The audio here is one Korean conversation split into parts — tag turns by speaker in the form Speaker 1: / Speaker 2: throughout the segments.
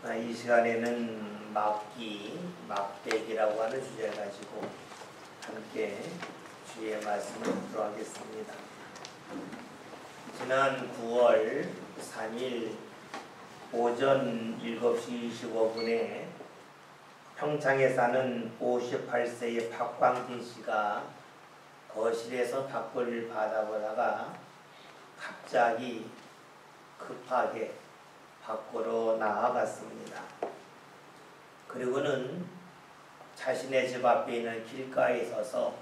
Speaker 1: 이 시간에는 막기, 막대기라고 하는 주제를 가지고 함께 주의 말씀을 듣도록 하겠습니다. 지난 9월 3일 오전 7시 25분에 평창에 사는 58세의 박광진 씨가 거실에서 밖을 바라보다가 갑자기 급하게 밖으로 나아갔습니다. 그리고는 자신의 집 앞에 있는 길가에 서서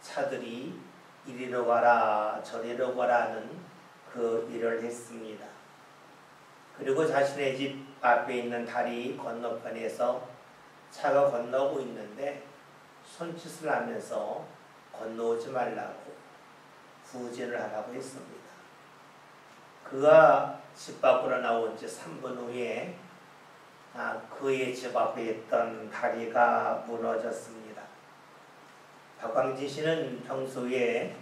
Speaker 1: 차들이 이리로 가라 저리로 가라는 그 일을 했습니다. 그리고 자신의 집 앞에 있는 다리 건너편에서 차가 건너고 있는데 손짓을 하면서 건너오지 말라고 후진을 하라고 했습니다. 그가 집 밖으로 나온 지 3분 후에 그의 집 앞에 있던 다리가 무너졌습니다. 박광진 씨는 평소에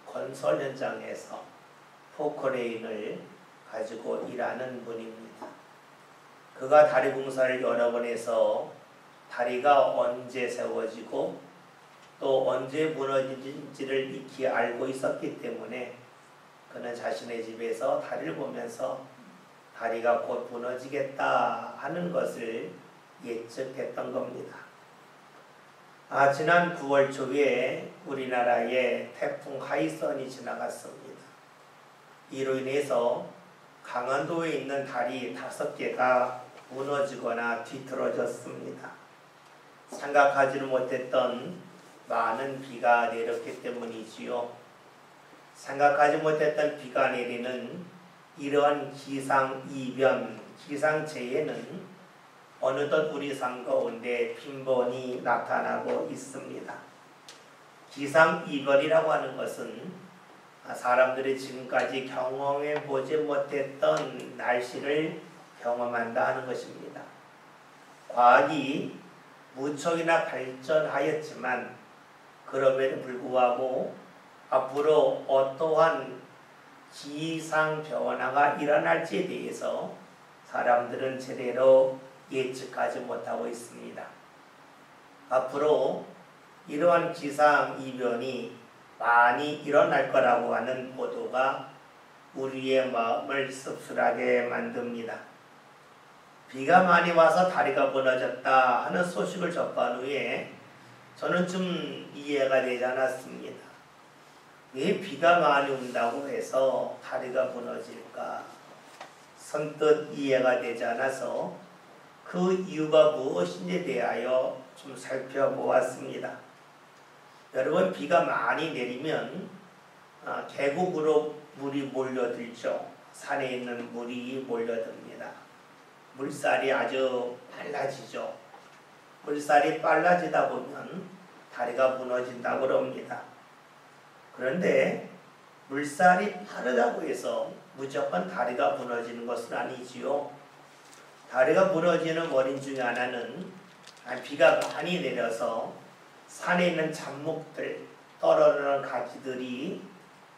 Speaker 1: 건설 현장에서 포크레인을 가지고 일하는 분입니다. 그가 다리 공사를 여러 번 해서 다리가 언제 세워지고 또 언제 무너질지를 익히 알고 있었기 때문에 그는 자신의 집에서 다리를 보면서 다리가 곧 무너지겠다 하는 것을 예측했던 겁니다. 지난 9월 초에 우리나라에 태풍 하이선이 지나갔습니다. 이로 인해서 강원도에 있는 다리 5개가 무너지거나 뒤틀어졌습니다. 생각하지를 못했던 많은 비가 내렸기 때문이지요. 생각하지 못했던 비가 내리는 이러한 기상이변, 기상재해는 어느덧 우리 삶 가운데 빈번히 나타나고 있습니다. 기상이변이라고 하는 것은 사람들이 지금까지 경험해 보지 못했던 날씨를 경험한다 하는 것입니다. 과학이 무척이나 발전하였지만 그럼에도 불구하고 앞으로 어떠한 기상 변화가 일어날지에 대해서 사람들은 제대로 예측하지 못하고 있습니다. 앞으로 이러한 기상 이변이 많이 일어날 거라고 하는 보도가 우리의 마음을 씁쓸하게 만듭니다. 비가 많이 와서 다리가 무너졌다 하는 소식을 접한 후에 저는 좀 이해가 되지 않았습니다. 왜 비가 많이 온다고 해서 다리가 무너질까? 선뜻 이해가 되지 않아서 그 이유가 무엇인지에 대하여 좀 살펴보았습니다. 여러분, 비가 많이 내리면 계곡으로 물이 몰려들죠. 산에 있는 물이 몰려듭니다. 물살이 아주 빨라지죠. 물살이 빨라지다 보면 다리가 무너진다고 합니다. 그런데 물살이 빠르다고 해서 무조건 다리가 무너지는 것은 아니지요. 다리가 무너지는 원인 중에 하나는 비가 많이 내려서 산에 있는 잡목들, 떨어지는 가지들이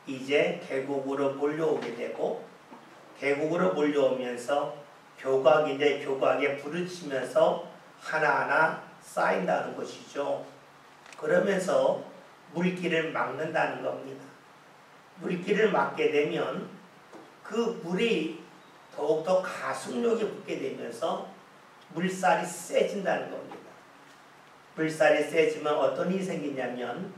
Speaker 1: 이제 계곡으로 몰려오게 되고 계곡으로 몰려오면서 교각에 부딪히면서 하나하나 쌓인다는 것이죠. 그러면서 물길을 막는다는 겁니다. 물길을 막게 되면 그 물이 더욱더 가속력이 붙게 되면서 물살이 세진다는 겁니다. 물살이 세지면 어떤 일이 생기냐면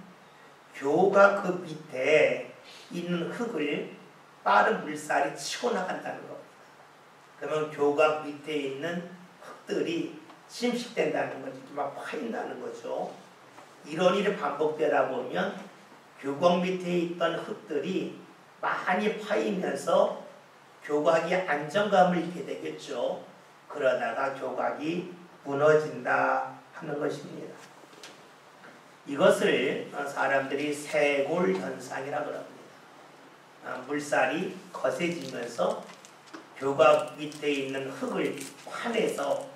Speaker 1: 교각 그 밑에 있는 흙을 빠른 물살이 치고 나간다는 겁니다. 그러면 교각 밑에 있는 흙들이 침식된다는 거죠. 막 파인다는 거죠. 이런 일이 반복되다 보면 교각 밑에 있던 흙들이 많이 파이면서 교각이 안정감을 잃게 되겠죠. 그러다가 교각이 무너진다 하는 것입니다. 이것을 사람들이 쇄골 현상이라고 합니다. 물살이 거세지면서 교각 밑에 있는 흙을 파내서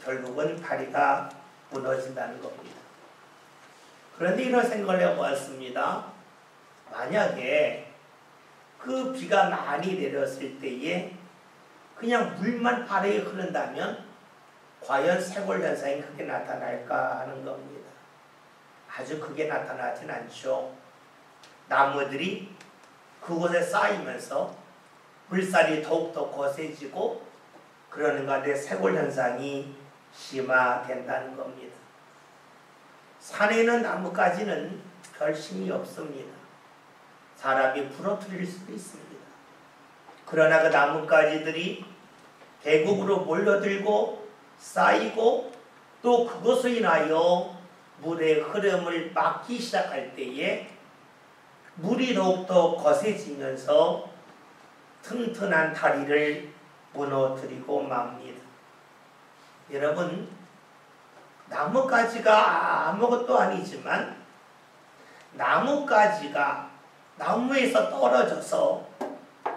Speaker 1: 결국은 다리가 무너진다는 겁니다. 그런데 이런 생각을 해보았습니다. 만약에 그 비가 많이 내렸을 때에 그냥 물만 빠르게 흐른다면 과연 쇄골 현상이 크게 나타날까 하는 겁니다. 아주 크게 나타나진 않죠. 나무들이 그곳에 쌓이면서 물살이 더욱더 거세지고 그러는 가운데 쇄골 현상이 심화된다는 겁니다. 산에는 나뭇가지는 별 힘이 없습니다. 사람이 부러뜨릴 수도 있습니다. 그러나 그 나뭇가지들이 계곡으로 몰려들고 쌓이고 또 그것으로 인하여 물의 흐름을 막기 시작할 때에 물이 더욱더 거세지면서 튼튼한 다리를 무너뜨리고 맙니다. 여러분, 나뭇가지가 아무것도 아니지만 나뭇가지가 나무에서 떨어져서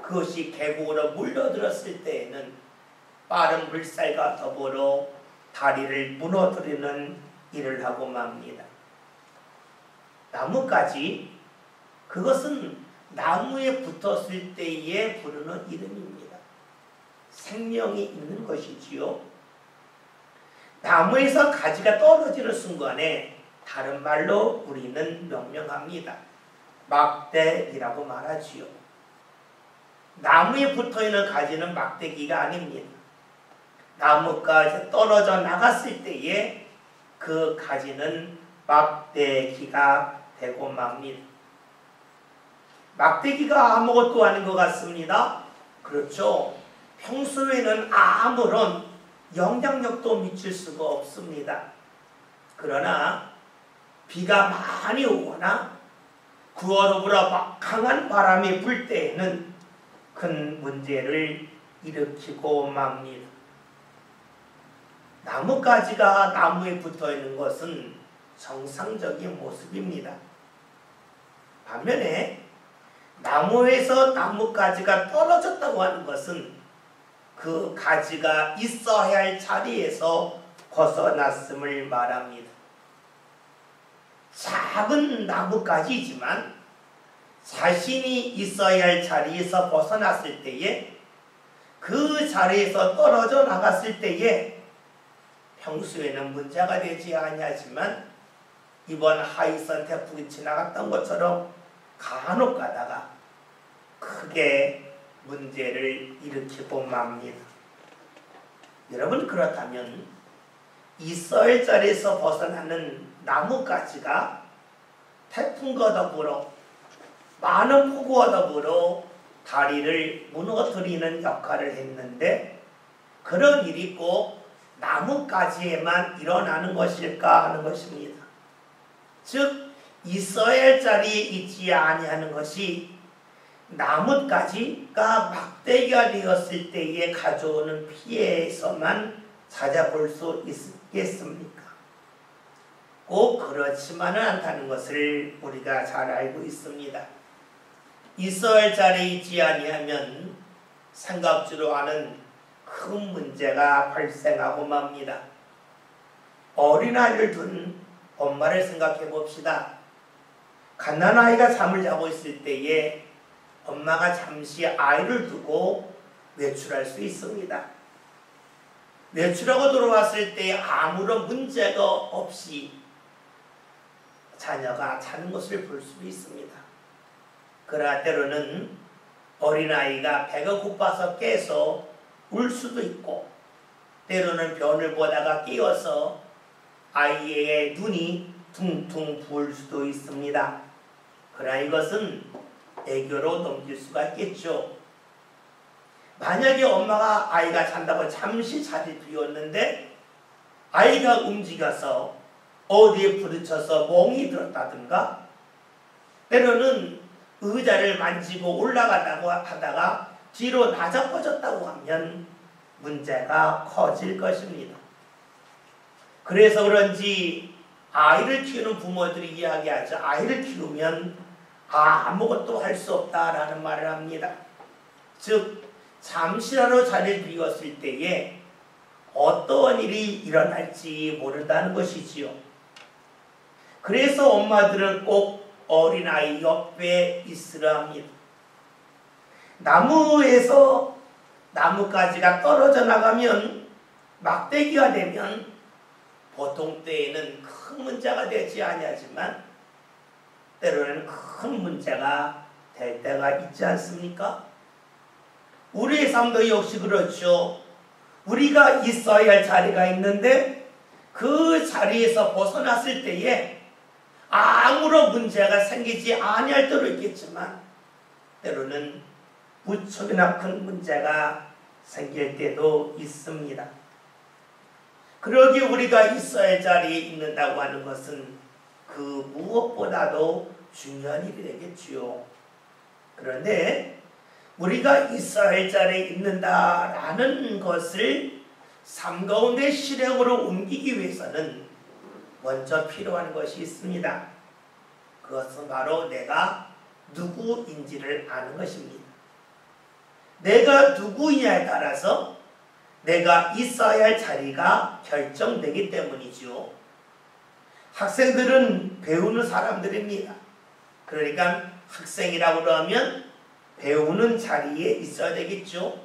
Speaker 1: 그것이 계곡으로 물려들었을 때에는 빠른 물살과 더불어 다리를 무너뜨리는 일을 하고 맙니다. 나뭇가지, 그것은 나무에 붙었을 때에 부르는 이름입니다. 생명이 있는 것이지요. 나무에서 가지가 떨어지는 순간에 다른 말로 우리는 명명합니다. 막대기라고 말하지요. 나무에 붙어있는 가지는 막대기가 아닙니다. 나무가 떨어져 나갔을 때에 그 가지는 막대기가 되고 맙니다. 막대기가 아무것도 아닌 것 같습니다. 그렇죠. 평소에는 아무런 영향력도 미칠 수가 없습니다. 그러나 비가 많이 오거나 구어로부터 강한 바람이 불 때에는 큰 문제를 일으키고 맙니다. 나뭇가지가 나무에 붙어있는 것은 정상적인 모습입니다. 반면에 나무에서 나뭇가지가 떨어졌다고 하는 것은 그 가지가 있어야 할 자리에서 벗어났음을 말합니다. 작은 나뭇가지이지만 자신이 있어야 할 자리에서 벗어났을 때에 그 자리에서 떨어져 나갔을 때에 평소에는 문제가 되지 아니하지만 이번 하이선 태풍이 지나갔던 것처럼 간혹 가다가 크게 문제를 일으키고 맙니다. 여러분, 그렇다면 있어야 할 자리에서 벗어나는 나뭇가지가 태풍과 더불어 많은 폭우와 더불어 다리를 무너뜨리는 역할을 했는데 그런 일이 꼭 나뭇가지에만 일어나는 것일까 하는 것입니다. 즉 있어야 할 자리에 있지 아니하는 것이 나뭇가지가 막대기가 되었을 때에 가져오는 피해에서만 찾아볼 수 있겠습니까? 꼭 그렇지만은 않다는 것을 우리가 잘 알고 있습니다. 있어야 할 자리에 있지 아니하면 생각지도 않은 큰 문제가 발생하고 맙니다. 어린아이를 둔 엄마를 생각해 봅시다. 갓난아이가 잠을 자고 있을 때에 엄마가 잠시 아이를 두고 외출할 수 있습니다. 외출하고 돌아왔을 때 아무런 문제가 없이 자녀가 자는 것을 볼 수도 있습니다. 그러나 때로는 어린아이가 배가 고파서 깨서 울 수도 있고 때로는 변을 보다가 깨어서 아이의 눈이 퉁퉁 부을 수도 있습니다. 그러나 이것은 애교로 넘길 수가 있겠죠. 만약에 엄마가 아이가 잔다고 잠시 자리를 비웠는데 아이가 움직여서 어디에 부딪혀서 멍이 들었다든가 때로는 의자를 만지고 올라가다고 하다가 뒤로 나자빠졌다고 하면 문제가 커질 것입니다. 그래서 그런지 아이를 키우는 부모들이 이야기하죠. 아이를 키우면 아무것도 할 수 없다라는 말을 합니다. 즉 잠시라도 자리를 비웠을 때에 어떠한 일이 일어날지 모른다는 것이지요. 그래서 엄마들은 꼭 어린아이 옆에 있으라 합니다. 나무에서 나뭇가지가 떨어져 나가면 막대기가 되면 보통 때에는 큰 문제가 되지 아니하지만 때로는 큰 문제가 될 때가 있지 않습니까? 우리의 삶도 역시 그렇죠. 우리가 있어야 할 자리가 있는데 그 자리에서 벗어났을 때에 아무런 문제가 생기지 아니할 때도 있겠지만 때로는 무척이나 큰 문제가 생길 때도 있습니다. 그러기에 우리가 있어야 할 자리에 있는다고 하는 것은 그 무엇보다도 중요한 일이 되겠지요. 그런데 우리가 있어야 할 자리에 있는다라는 것을 삶 가운데 실행으로 옮기기 위해서는 먼저 필요한 것이 있습니다. 그것은 바로 내가 누구인지를 아는 것입니다. 내가 누구이냐에 따라서 내가 있어야 할 자리가 결정되기 때문이죠. 학생들은 배우는 사람들입니다. 그러니까 학생이라고 하면 배우는 자리에 있어야 되겠죠.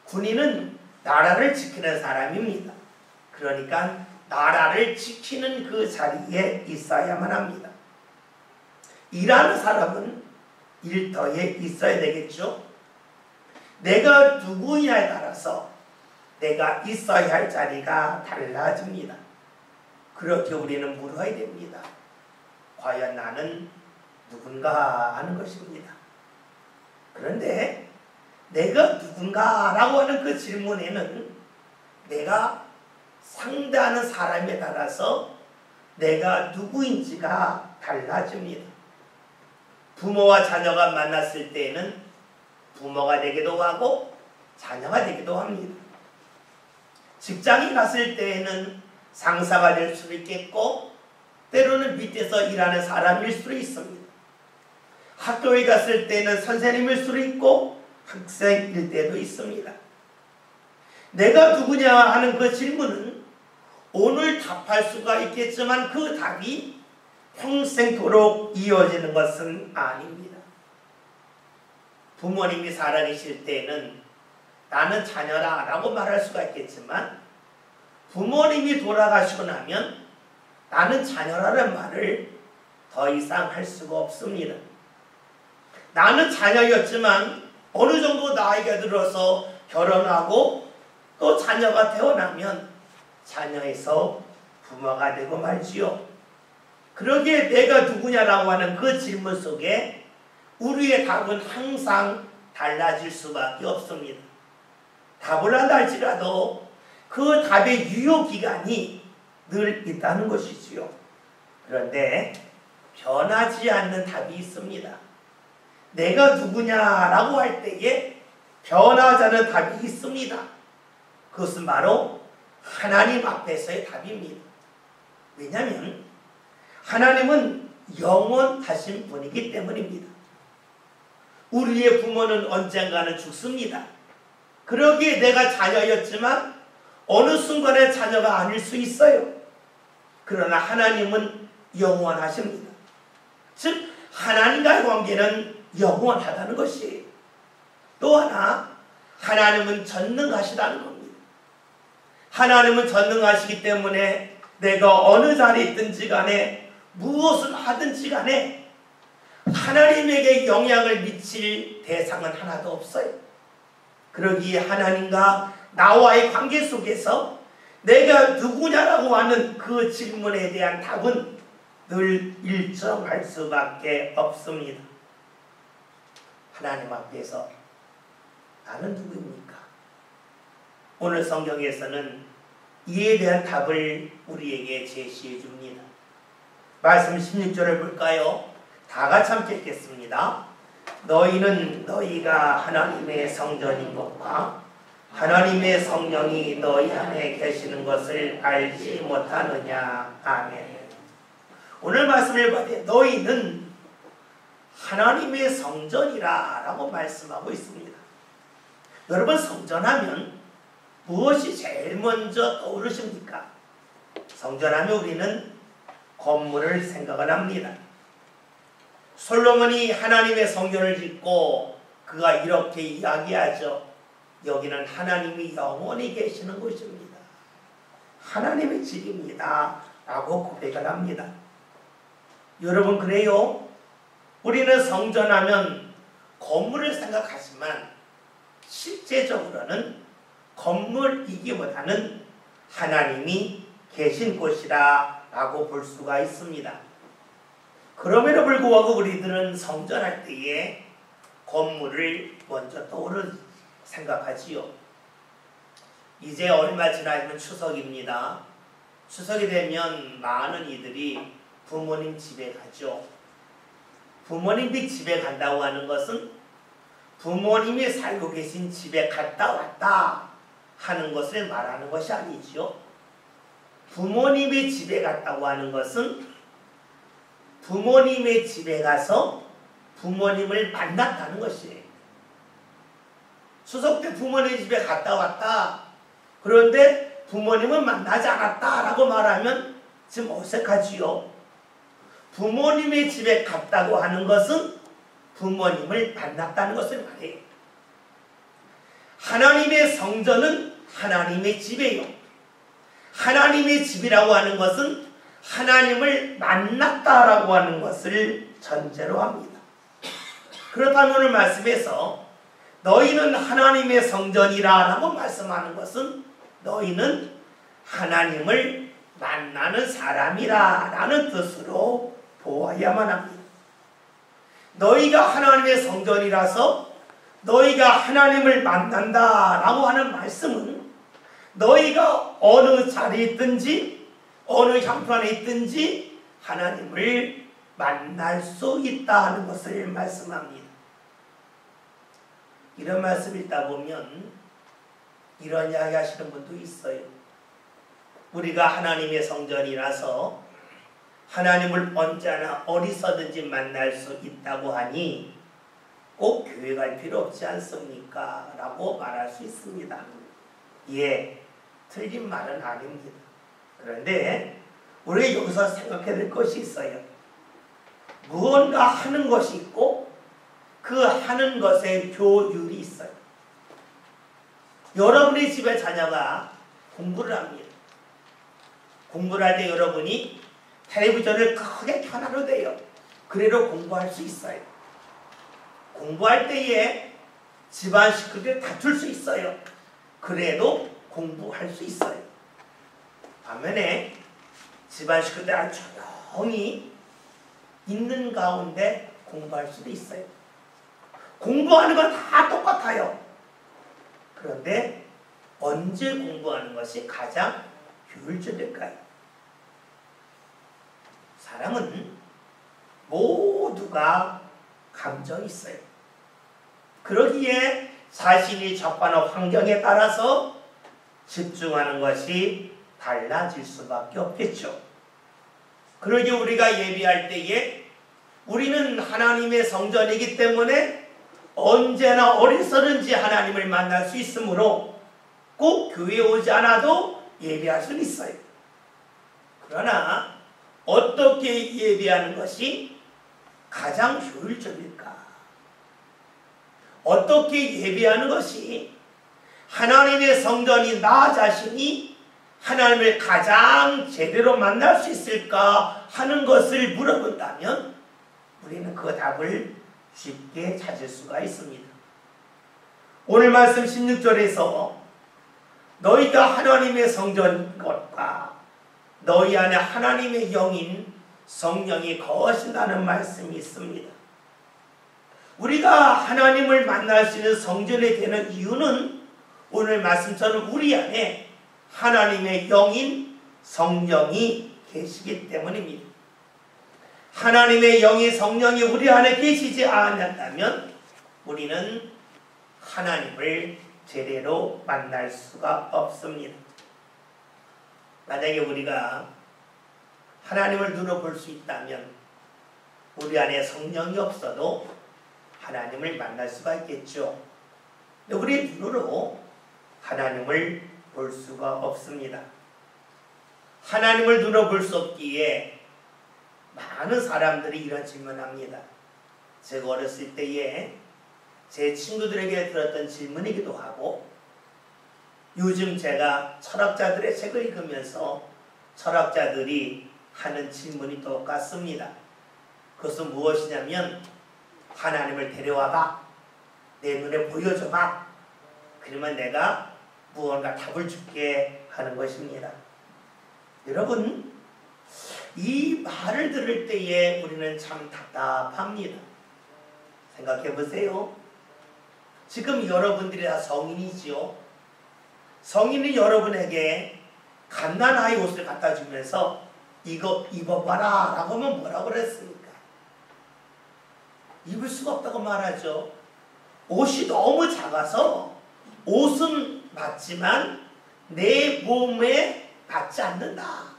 Speaker 1: 군인은 나라를 지키는 사람입니다. 그러니까 나라를 지키는 그 자리에 있어야만 합니다. 일하는 사람은 일터에 있어야 되겠죠. 내가 누구냐에 따라서 내가 있어야 할 자리가 달라집니다. 그렇게 우리는 물어야 됩니다. 과연 나는 누군가 하는 것입니다. 그런데 내가 누군가라고 하는 그 질문에는 내가 상대하는 사람에 따라서 내가 누구인지가 달라집니다. 부모와 자녀가 만났을 때에는 부모가 되기도 하고 자녀가 되기도 합니다. 직장에 갔을 때에는 상사가 될 수도 있겠고 때로는 밑에서 일하는 사람일 수도 있습니다. 학교에 갔을 때는 선생님일 수도 있고 학생일 때도 있습니다. 내가 누구냐 하는 그 질문은 오늘 답할 수가 있겠지만 그 답이 평생토록 이어지는 것은 아닙니다. 부모님이 살아계실 때는 나는 자녀라 라고 말할 수가 있겠지만 부모님이 돌아가시고 나면 나는 자녀라는 말을 더 이상 할 수가 없습니다. 나는 자녀였지만 어느 정도 나이가 들어서 결혼하고 또 자녀가 태어나면 자녀에서 부모가 되고 말지요. 그러기에 내가 누구냐라고 하는 그 질문 속에 우리의 답은 항상 달라질 수밖에 없습니다. 답을 한다 할지라도 그 답의 유효기간이 늘 있다는 것이지요. 그런데 변하지 않는 답이 있습니다. 내가 누구냐라고 할 때에 변하지 않는 답이 있습니다. 그것은 바로 하나님 앞에서의 답입니다. 왜냐하면 하나님은 영원하신 분이기 때문입니다. 우리의 부모는 언젠가는 죽습니다. 그러기에 내가 자녀였지만 어느 순간에 자녀가 아닐 수 있어요. 그러나 하나님은 영원하십니다. 즉 하나님과의 관계는 영원하다는 것이에요. 또 하나 하나님은 전능하시다는 겁니다. 하나님은 전능하시기 때문에 내가 어느 자리에 있든지 간에 무엇을 하든지 간에 하나님에게 영향을 미칠 대상은 하나도 없어요. 그러기에 하나님과 나와의 관계 속에서 내가 누구냐라고 하는 그 질문에 대한 답은 늘 일정할 수밖에 없습니다. 하나님 앞에서 나는 누구입니까? 오늘 성경에서는 이에 대한 답을 우리에게 제시해 줍니다. 말씀 16절을 볼까요? 다 같이 함께 읽겠습니다. 너희는 너희가 하나님의 성전인 것과 하나님의 성령이 너희 안에 계시는 것을 알지 못하느냐. 아멘. 오늘 말씀을 봐도 너희는 하나님의 성전이라 라고 말씀하고 있습니다. 여러분 성전하면 무엇이 제일 먼저 떠오르십니까? 성전하면 우리는 건물을 생각을 합니다. 솔로몬이 하나님의 성전을 짓고 그가 이렇게 이야기하죠. 여기는 하나님이 영원히 계시는 곳입니다. 하나님의 집입니다. 라고 고백을 합니다. 여러분 그래요? 우리는 성전하면 건물을 생각하지만 실제적으로는 건물이기보다는 하나님이 계신 곳이라 라고 볼 수가 있습니다. 그럼에도 불구하고 우리들은 성전할 때에 건물을 먼저 생각하지요. 이제 얼마 지나면 추석입니다. 추석이 되면 많은 이들이 부모님 집에 가죠. 부모님이 집에 간다고 하는 것은 부모님이 살고 계신 집에 갔다 왔다 하는 것을 말하는 것이 아니죠. 부모님의 집에 갔다고 하는 것은 부모님의 집에 가서 부모님을 만났다는 것이에요. 추석 때 부모님 집에 갔다 왔다. 그런데 부모님은 만나지 않았다라고 말하면 좀 어색하지요. 부모님의 집에 갔다고 하는 것은 부모님을 만났다는 것을 말해요. 하나님의 성전은 하나님의 집이에요. 하나님의 집이라고 하는 것은 하나님을 만났다라고 하는 것을 전제로 합니다. 그렇다면 오늘 말씀에서 너희는 하나님의 성전이라 라고 말씀하는 것은 너희는 하나님을 만나는 사람이라 라는 뜻으로 보아야만 합니다. 너희가 하나님의 성전이라서 너희가 하나님을 만난다 라고 하는 말씀은 너희가 어느 자리에 있든지 어느 형편에 있든지 하나님을 만날 수 있다 하는 것을 말씀합니다. 이런 말씀 읽다 보면 이런 이야기 하시는 분도 있어요. 우리가 하나님의 성전이라서 하나님을 언제나 어디서든지 만날 수 있다고 하니 꼭 교회 갈 필요 없지 않습니까? 라고 말할 수 있습니다. 예, 틀린 말은 아닙니다. 그런데 우리가 여기서 생각해야 될 것이 있어요. 무언가 하는 것이 있고 그 하는 것에 교율이 있어요. 여러분의 집에 자녀가 공부를 합니다. 공부를 할 때 여러분이 텔레비전을 크게 켜놔도 돼요. 그래도 공부할 수 있어요. 공부할 때에 집안 식구들 다툴 수 있어요. 그래도 공부할 수 있어요. 반면에 집안 식구들 아주 조용히 있는 가운데 공부할 수도 있어요. 공부하는 건 다 똑같아요. 그런데 언제 공부하는 것이 가장 효율적일까요? 사람은 모두가 감정이 있어요. 그러기에 자신이 접하는 환경에 따라서 집중하는 것이 달라질 수밖에 없겠죠. 그러기에 우리가 예배할 때에 우리는 하나님의 성전이기 때문에 언제나 어디서든지 하나님을 만날 수 있으므로 꼭 교회에 오지 않아도 예배할 수는 있어요. 그러나 어떻게 예배하는 것이 가장 효율적일까? 어떻게 예배하는 것이 하나님의 성전인 나 자신이 하나님을 가장 제대로 만날 수 있을까 하는 것을 물어본다면 우리는 그 답을 쉽게 찾을 수가 있습니다. 오늘 말씀 16절에서 너희가 하나님의 성전인 것과 너희 안에 하나님의 영인 성령이 거하신다는 말씀이 있습니다. 우리가 하나님을 만날 수 있는 성전이 되는 이유는 오늘 말씀처럼 우리 안에 하나님의 영인 성령이 계시기 때문입니다. 하나님의 영이 성령이 우리 안에 계시지 않았다면 우리는 하나님을 제대로 만날 수가 없습니다. 만약에 우리가 하나님을 눈으로 볼 수 있다면 우리 안에 성령이 없어도 하나님을 만날 수가 있겠죠. 근데 우리 눈으로 하나님을 볼 수가 없습니다. 하나님을 눈으로 볼 수 없기에 많은 사람들이 이런 질문을 합니다. 제가 어렸을 때에 제 친구들에게 들었던 질문이기도 하고 요즘 제가 철학자들의 책을 읽으면서 철학자들이 하는 질문이 똑같습니다. 그것은 무엇이냐면 하나님을 데려와봐. 내 눈에 보여줘봐. 그러면 내가 무언가 답을 줄게 하는 것입니다. 여러분, 이 말을 들을 때에 우리는 참 답답합니다. 생각해 보세요. 지금 여러분들이 다 성인이지요. 성인이 여러분에게 갓난아이 옷을 갖다 주면서 이거 입어봐라 라고 하면 뭐라고 그랬습니까? 입을 수가 없다고 말하죠. 옷이 너무 작아서 옷은 맞지만 내 몸에 맞지 않는다.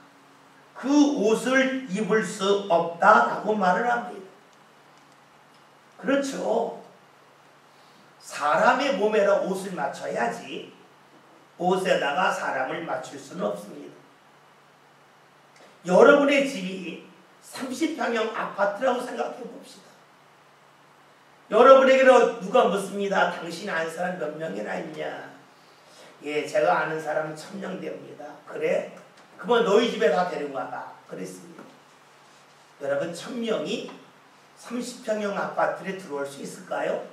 Speaker 1: 그 옷을 입을 수 없다라고 말을 합니다. 그렇죠. 사람의 몸에다 옷을 맞춰야지 옷에다가 사람을 맞출 수는 없습니다. 여러분의 집이 30평형 아파트라고 생각해 봅시다. 여러분에게는 누가 묻습니다. 당신 아는 사람 몇 명이나 있냐? 예, 제가 아는 사람 1000명 됩니다. 그래? 그러면 너희 집에 다 데리고 와봐. 그랬습니다. 여러분 1000명이 30평형 아파트에 들어올 수 있을까요?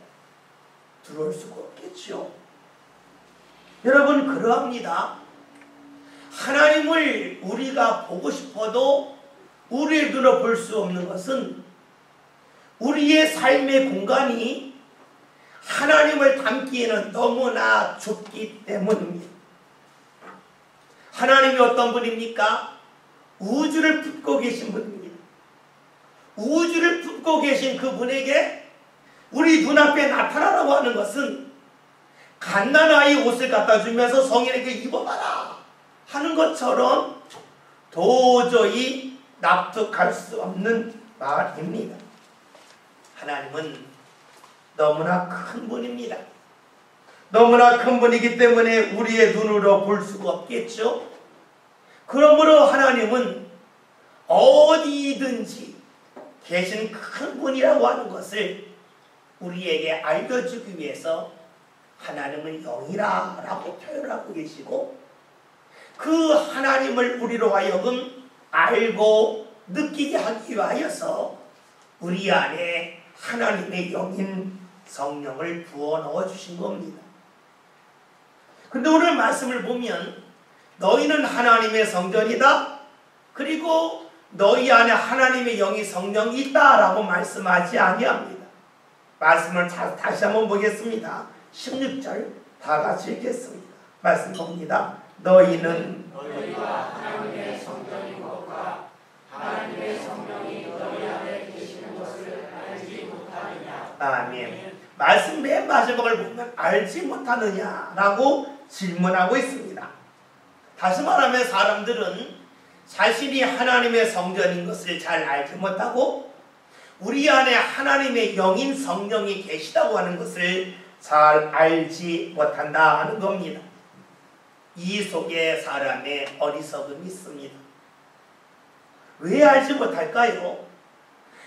Speaker 1: 들어올 수가 없겠죠. 여러분 그러합니다. 하나님을 우리가 보고 싶어도 우리의 눈으로 볼 수 없는 것은 우리의 삶의 공간이 하나님을 담기에는 너무나 좁기 때문입니다. 하나님이 어떤 분입니까? 우주를 품고 계신 분입니다. 우주를 품고 계신 그분에게 우리 눈앞에 나타나라고 하는 것은 갓난아이 옷을 갖다 주면서 성인에게 입어봐라 하는 것처럼 도저히 납득할 수 없는 말입니다. 하나님은 너무나 큰 분입니다. 너무나 큰 분이기 때문에 우리의 눈으로 볼 수가 없겠죠. 그러므로 하나님은 어디든지 계신 큰 분이라고 하는 것을 우리에게 알려주기 위해서 하나님은 영이라고 표현하고 계시고 그 하나님을 우리로 하여금 알고 느끼게 하기 위하여서 우리 안에 하나님의 영인 성령을 부어 넣어 주신 겁니다. 근데 오늘 말씀을 보면 너희는 하나님의 성전이다. 그리고 너희 안에 하나님의 영이 성령이 있다라고 말씀하지 아니합니다. 말씀을 다시 한번 보겠습니다. 16절 다 같이 읽겠습니다. 말씀 봅니다. 너희는
Speaker 2: 너희가 하나님의 성전인 것과 하나님의 성령이 너희 안에 계시는 것을 알지 못하느냐.
Speaker 1: 아멘. 말씀 맨 마지막을 보면 알지 못하느냐라고 질문하고 있습니다. 다시 말하면 사람들은 자신이 하나님의 성전인 것을 잘 알지 못하고 우리 안에 하나님의 영인 성령이 계시다고 하는 것을 잘 알지 못한다 하는 겁니다. 이 속에 사람의 어리석음이 있습니다. 왜 알지 못할까요?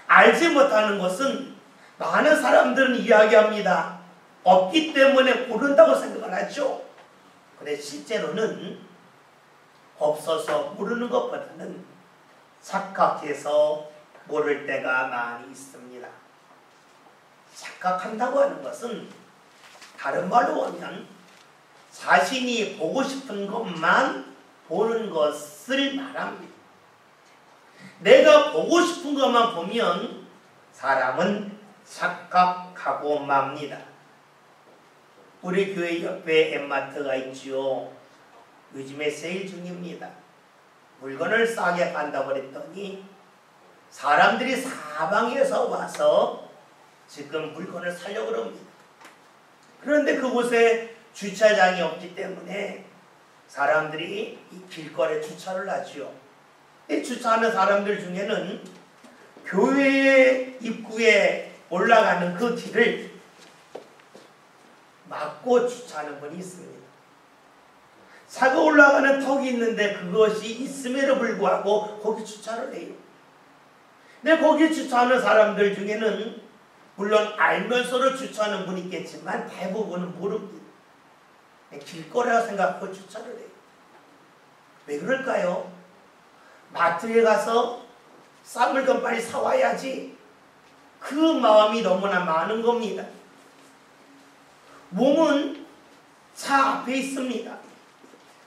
Speaker 1: 알지 못하는 것은 많은 사람들은 이야기합니다. 없기 때문에 모른다고 생각을 하죠. 그런데 실제로는 없어서 모르는 것보다는 착각해서 모를 때가 많이 있습니다. 착각한다고 하는 것은 다른 말로 하면 자신이 보고 싶은 것만 보는 것을 말합니다. 내가 보고 싶은 것만 보면 사람은 착각하고 맙니다. 우리 교회 옆에 엠마트가 있지요. 요즘에 세일 중입니다. 물건을 싸게 판다고 그랬더니 사람들이 사방에서 와서 지금 물건을 사려고 합니다. 그런데 그곳에 주차장이 없기 때문에 사람들이 이 길거리에 주차를 하죠. 이 주차하는 사람들 중에는 교회 입구에 올라가는 그 길을 막고 주차하는 분이 있습니다. 차가 올라가는 턱이 있는데 그것이 있음에도 불구하고 거기 주차를 해요. 근데 거기 주차하는 사람들 중에는 물론 알면서도 주차하는 분이 있겠지만 대부분은 모릅니다. 길거리라 생각하고 주차를 해요. 왜 그럴까요? 마트에 가서 싼 물건 빨리 사와야지. 그 마음이 너무나 많은 겁니다. 몸은 차 앞에 있습니다.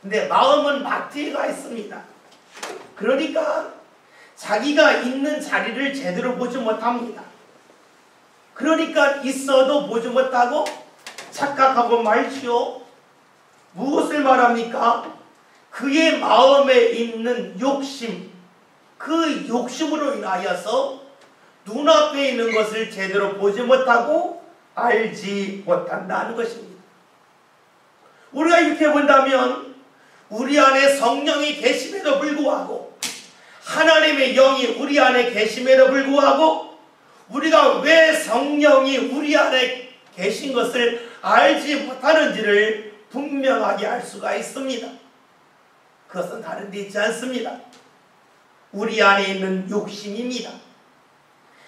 Speaker 1: 근데 마음은 마트에 가 있습니다. 그러니까 자기가 있는 자리를 제대로 보지 못합니다. 그러니까 있어도 보지 못하고 착각하고 말지요. 무엇을 말합니까? 그의 마음에 있는 욕심, 그 욕심으로 인하여서 눈앞에 있는 것을 제대로 보지 못하고 알지 못한다는 것입니다. 우리가 이렇게 본다면 우리 안에 성령이 계심에도 불구하고 하나님의 영이 우리 안에 계심에도 불구하고 우리가 왜 성령이 우리 안에 계신 것을 알지 못하는지를 분명하게 알 수가 있습니다. 그것은 다른 데 있지 않습니다. 우리 안에 있는 욕심입니다.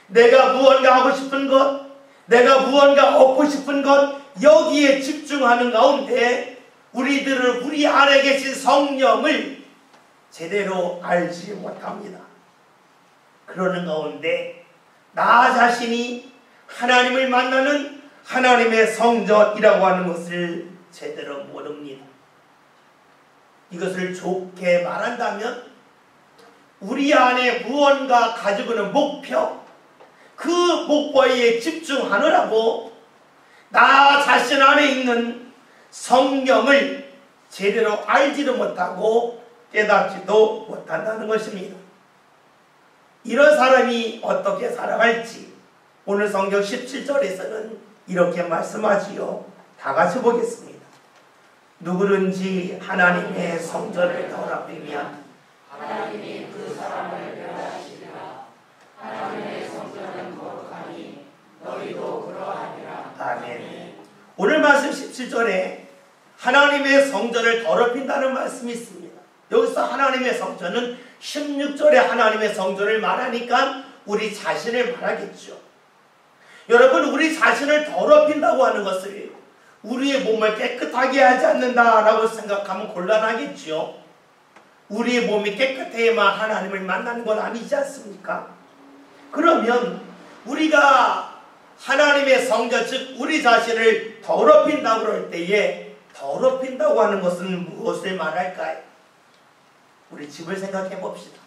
Speaker 1: 내가 무언가 하고 싶은 것, 내가 무언가 얻고 싶은 것, 여기에 집중하는 가운데 우리들은 우리 안에 계신 성령을 제대로 알지 못합니다. 그러는 가운데 나 자신이 하나님을 만나는 하나님의 성전이라고 하는 것을 제대로 모릅니다. 이것을 좋게 말한다면 우리 안에 무언가 가지고 있는 목표, 그 목표에 집중하느라고 나 자신 안에 있는 성령을 제대로 알지도 못하고 깨닫지도 못한다는 것입니다. 이런 사람이 어떻게 살아갈지 오늘 성경 17절에서는 이렇게 말씀하지요. 다 같이 보겠습니다. 누구든지 하나님의 성전을 더럽히면
Speaker 2: 하나님이 그 사람을 멸하시리라. 하나님의 성전은 거룩하니 너희도 그러하니라.
Speaker 1: 아멘. 오늘 말씀 17절에 하나님의 성전을 더럽힌다는 말씀이 있습니다. 여기서 하나님의 성전은 16절에 하나님의 성전을 말하니까 우리 자신을 말하겠죠. 여러분, 우리 자신을 더럽힌다고 하는 것을 우리의 몸을 깨끗하게 하지 않는다라고 생각하면 곤란하겠죠. 우리의 몸이 깨끗해야만 하나님을 만나는 건 아니지 않습니까? 그러면 우리가 하나님의 성전, 즉 우리 자신을 더럽힌다고 그럴 때에 더럽힌다고 하는 것은 무엇을 말할까요? 우리 집을 생각해 봅시다.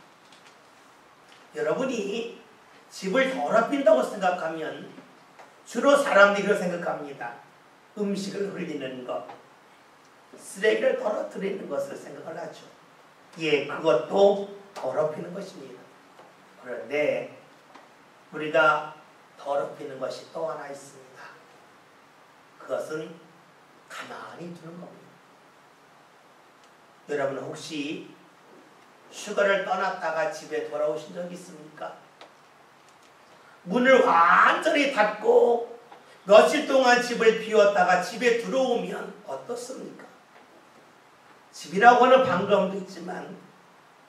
Speaker 1: 여러분이 집을 더럽힌다고 생각하면 주로 사람들이 그렇게 생각합니다. 음식을 흘리는 것, 쓰레기를 떨어뜨리는 것을 생각을 하죠. 예, 그것도 더럽히는 것입니다. 그런데 우리가 더럽히는 것이 또 하나 있습니다. 그것은 가만히 두는 겁니다. 여러분 혹시 휴가를 떠났다가 집에 돌아오신 적 있습니까? 문을 완전히 닫고 며칠 동안 집을 비웠다가 집에 들어오면 어떻습니까? 집이라고 하는 반가움도 있지만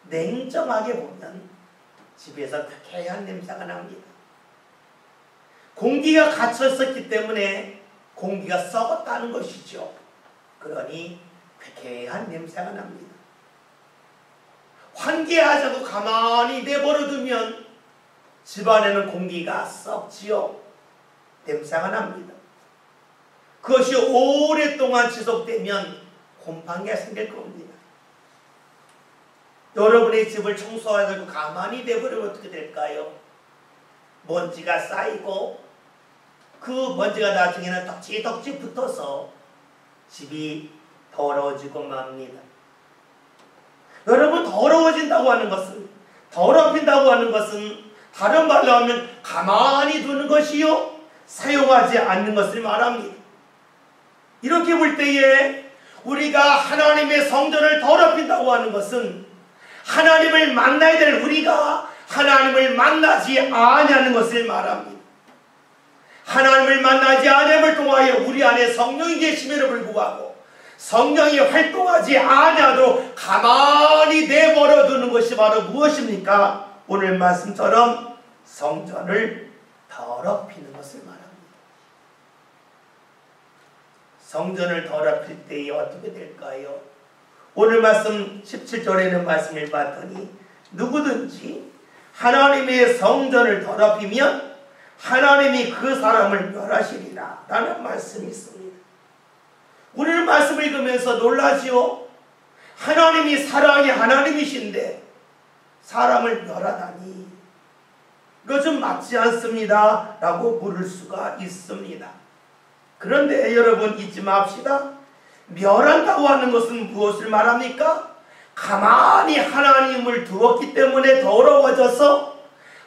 Speaker 1: 냉정하게 보면 집에서 쾌쾌한 냄새가 납니다. 공기가 갇혀 있었기 때문에 공기가 썩었다는 것이죠. 그러니 쾌쾌한 냄새가 납니다. 환기하자고 가만히 내버려 두면 집안에는 공기가 썩지요. 냄새가 납니다. 그것이 오랫동안 지속되면 곰팡이가 생길 겁니다. 여러분의 집을 청소하고 가만히 내버리면 어떻게 될까요? 먼지가 쌓이고 그 먼지가 나중에는 덕지덕지 붙어서 집이 더러워지고 맙니다. 여러분, 더러워진다고 하는 것은, 더럽힌다고 하는 것은 다른 말로 하면 가만히 두는 것이요 사용하지 않는 것을 말합니다. 이렇게 볼 때에 우리가 하나님의 성전을 더럽힌다고 하는 것은 하나님을 만나야 될 우리가 하나님을 만나지 아니하는 것을 말합니다. 하나님을 만나지 아니함을 통하여 우리 안에 성령이 계심에도 불구하고 성령이 활동하지 아니하도록 가만히 내버려 두는 것이 바로 무엇입니까? 오늘 말씀처럼 성전을 더럽히는 것을 말합니다. 성전을 더럽힐 때에 어떻게 될까요? 오늘 말씀 17절에는 말씀을 봤더니 누구든지 하나님의 성전을 더럽히면 하나님이 그 사람을 멸하시리라 라는 말씀이 있습니다. 우리는 말씀을 읽으면서 놀라지요. 하나님이 사랑의 하나님이신데 사람을 멸하다니 이거 좀 맞지 않습니다 라고 물을 수가 있습니다. 그런데 여러분 잊지 맙시다. 멸한다고 하는 것은 무엇을 말합니까? 가만히 하나님을 두었기 때문에 더러워져서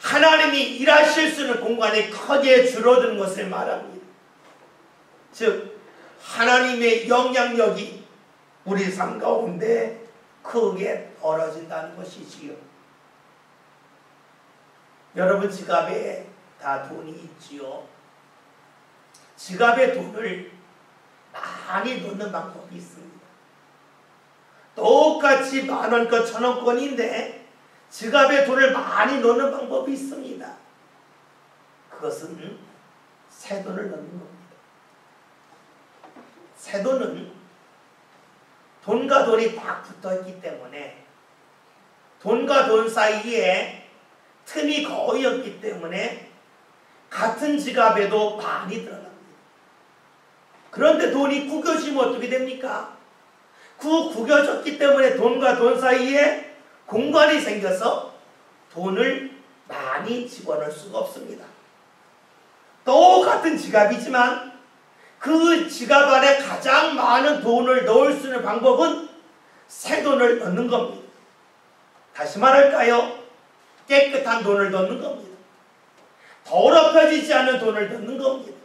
Speaker 1: 하나님이 일하실 수 있는 공간이 크게 줄어드는 것을 말합니다. 즉 하나님의 영향력이 우리 삶 가운데 크게 벌어진다는 것이지요. 여러분 지갑에 다 돈이 있지요. 지갑에 돈을 많이 넣는 방법이 있습니다. 똑같이 만원권, 천원권인데 지갑에 돈을 많이 넣는 방법이 있습니다. 그것은 새돈을 넣는 겁니다. 새돈은 돈과 돈이 딱 붙어있기 때문에 돈과 돈 사이에 틈이 거의 없기 때문에 같은 지갑에도 많이 들어갑니다. 그런데 돈이 구겨지면 어떻게 됩니까? 구겨졌기 때문에 돈과 돈 사이에 공간이 생겨서 돈을 많이 집어넣을 수가 없습니다. 똑같은 지갑이지만 그 지갑 안에 가장 많은 돈을 넣을 수 있는 방법은 새 돈을 넣는 겁니다. 다시 말할까요? 깨끗한 돈을 넣는 겁니다. 더럽혀지지 않은 돈을 넣는 겁니다.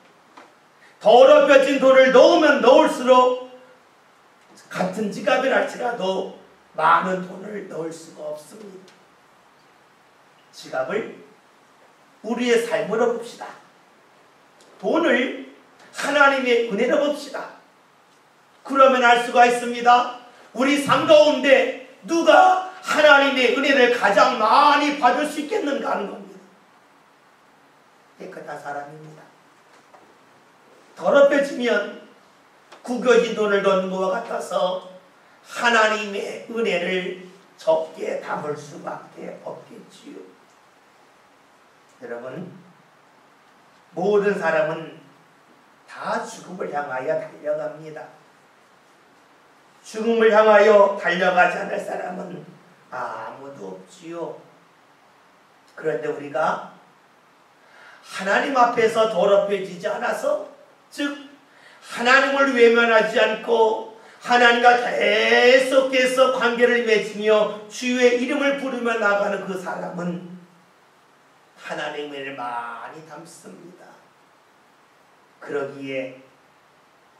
Speaker 1: 더럽혀진 돈을 넣으면 넣을수록 같은 지갑이랄지라도 많은 돈을 넣을 수가 없습니다. 지갑을 우리의 삶으로 봅시다. 돈을 하나님의 은혜로 봅시다. 그러면 알 수가 있습니다. 우리 삶 가운데 누가 하나님의 은혜를 가장 많이 받을 수 있겠는가 하는 겁니다. 깨끗한 사람입니다. 더럽혀지면 구겨진 돈을 넣는 것과 같아서 하나님의 은혜를 적게 담을 수밖에 없겠지요. 여러분, 모든 사람은 다 죽음을 향하여 달려갑니다. 죽음을 향하여 달려가지 않을 사람은 아무도 없지요. 그런데 우리가 하나님 앞에서 더럽혀지지 않아서, 즉 하나님을 외면하지 않고 하나님과 계속해서 관계를 맺으며 주의 이름을 부르며 나가는 그 사람은 하나님의 은혜를 많이 담습니다. 그러기에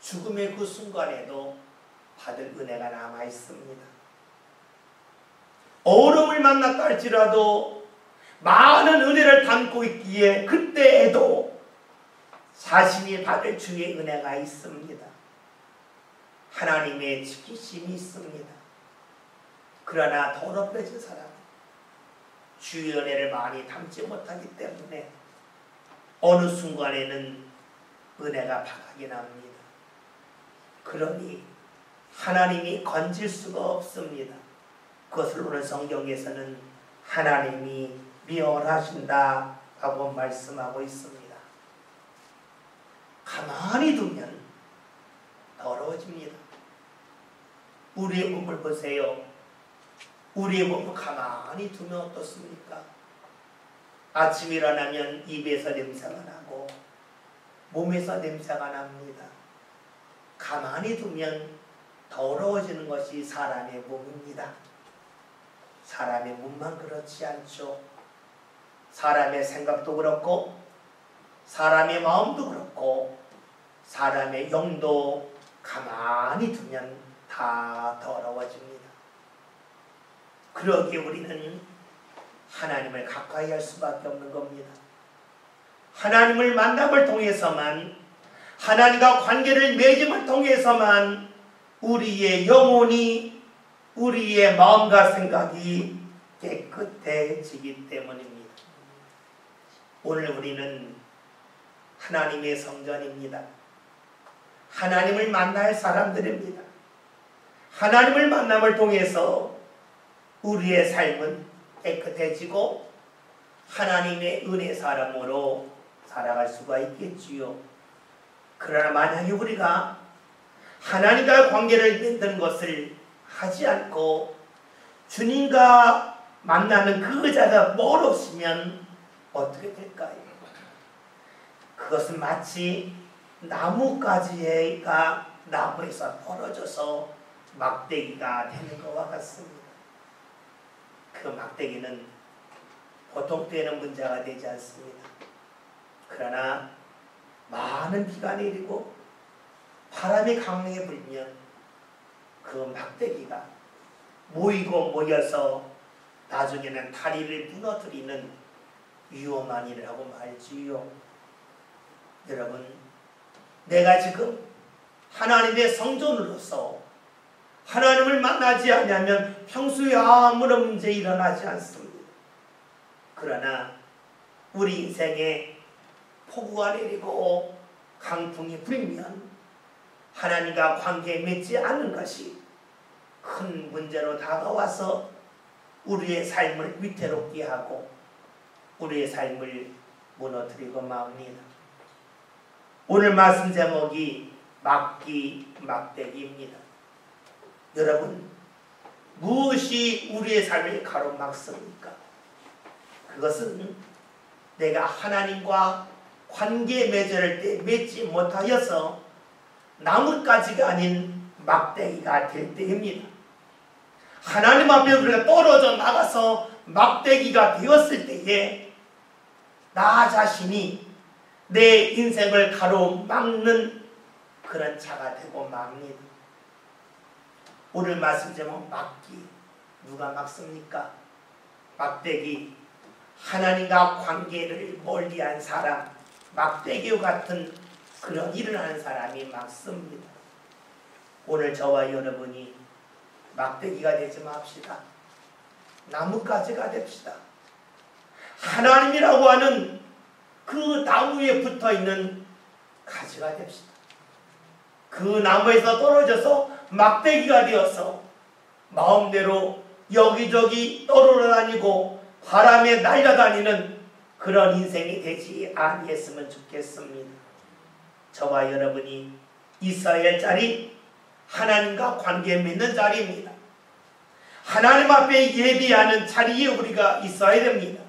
Speaker 1: 죽음의 그 순간에도 받을 은혜가 남아 있습니다. 어려움을 만났다 할지라도 많은 은혜를 담고 있기에 그때에도 자신이 받을 주의 은혜가 있습니다. 하나님의 지키심이 있습니다. 그러나 더럽혀진 사람은 주의 은혜를 많이 담지 못하기 때문에 어느 순간에는 은혜가 바닥이 납니다. 그러니 하나님이 건질 수가 없습니다. 그것을 오늘 성경에서는 하나님이 멸하신다 하고 말씀하고 있습니다. 가만히 두면 더러워집니다. 우리의 몸을 보세요. 우리의 몸을 가만히 두면 어떻습니까? 아침 일어나면 입에서 냄새가 나고 몸에서 냄새가 납니다. 가만히 두면 더러워지는 것이 사람의 몸입니다. 사람의 몸만 그렇지 않죠. 사람의 생각도 그렇고 사람의 마음도 그렇고 사람의 영도 가만히 두면 다 더러워집니다. 그러기에 우리는 하나님을 가까이 할 수밖에 없는 겁니다. 하나님을 만남을 통해서만, 하나님과 관계를 맺음을 통해서만 우리의 영혼이, 우리의 마음과 생각이 깨끗해지기 때문입니다. 오늘 우리는 하나님의 성전입니다. 하나님을 만날 사람들입니다. 하나님을 만남을 통해서 우리의 삶은 깨끗해지고 하나님의 은혜 사람으로 살아갈 수가 있겠지요. 그러나 만약에 우리가 하나님과 관계를 맺는 것을 하지 않고 주님과 만나는 그 자가 멀어지면 어떻게 될까요? 그것은 마치 나뭇가지가 나무에서 벌어져서 막대기가 되는 것과 같습니다. 그 막대기는 보통 때는 문제가 되지 않습니다. 그러나 많은 비가 내리고 바람이 강하게 불면 그 막대기가 모이고 모여서 나중에는 다리를 무너뜨리는 위험한 일을 하고 말지요. 여러분, 내가 지금 하나님의 성전으로서 하나님을 만나지 않으면 평소에 아무런 문제 일어나지 않습니다. 그러나 우리 인생에 폭우가 내리고 강풍이 불면 하나님과 관계 맺지 않는 것이 큰 문제로 다가와서 우리의 삶을 위태롭게 하고 우리의 삶을 무너뜨리고 맙니다. 오늘 말씀 제목이 막기 막대기입니다. 여러분, 무엇이 우리의 삶을 가로막습니까? 그것은 내가 하나님과 관계 맺을 때 맺지 못하여서 나뭇가지가 아닌 막대기가 될 때입니다. 하나님 앞에 우리가 떨어져 나가서 막대기가 되었을 때에 나 자신이 내 인생을 가로막는 그런 자가 되고 맙니다. 오늘 말씀 제목 막기. 누가 막습니까? 막대기. 하나님과 관계를 멀리한 사람, 막대기와 같은 그런 일을 하는 사람이 막습니다. 오늘 저와 여러분이 막대기가 되지 맙시다. 나뭇가지가 됩시다. 하나님이라고 하는 그 나무에 붙어있는 가지가 됩시다. 그 나무에서 떨어져서 막대기가 되어서 마음대로 여기저기 떠돌아다니고 바람에 날아다니는 그런 인생이 되지 아니했으면 좋겠습니다. 저와 여러분이 있어야 할 자리, 하나님과 관계 맺는 자리입니다. 하나님 앞에 예비하는 자리에 우리가 있어야 됩니다.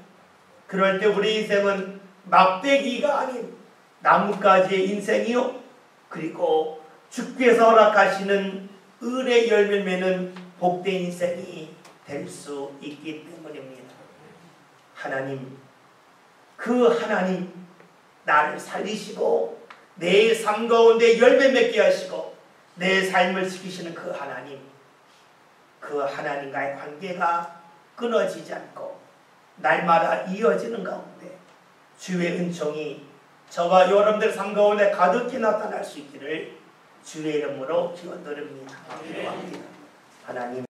Speaker 1: 그럴 때 우리 인생은 막대기가 아닌 나뭇가지의 인생이요, 그리고 주께서 허락하시는 은혜 열매 맺는 복된 인생이 될 수 있기 때문입니다. 하나님, 그 하나님 나를 살리시고 내 삶 가운데 열매 맺게 하시고 내 삶을 지키시는 그 하나님, 그 하나님과의 관계가 끊어지지 않고 날마다 이어지는 가운데 주의 은총이 저와 여러분들 삶 가운데 가득히 나타날 수 있기를 주의 이름으로 기원드립니다. 기도합니다. 하나님,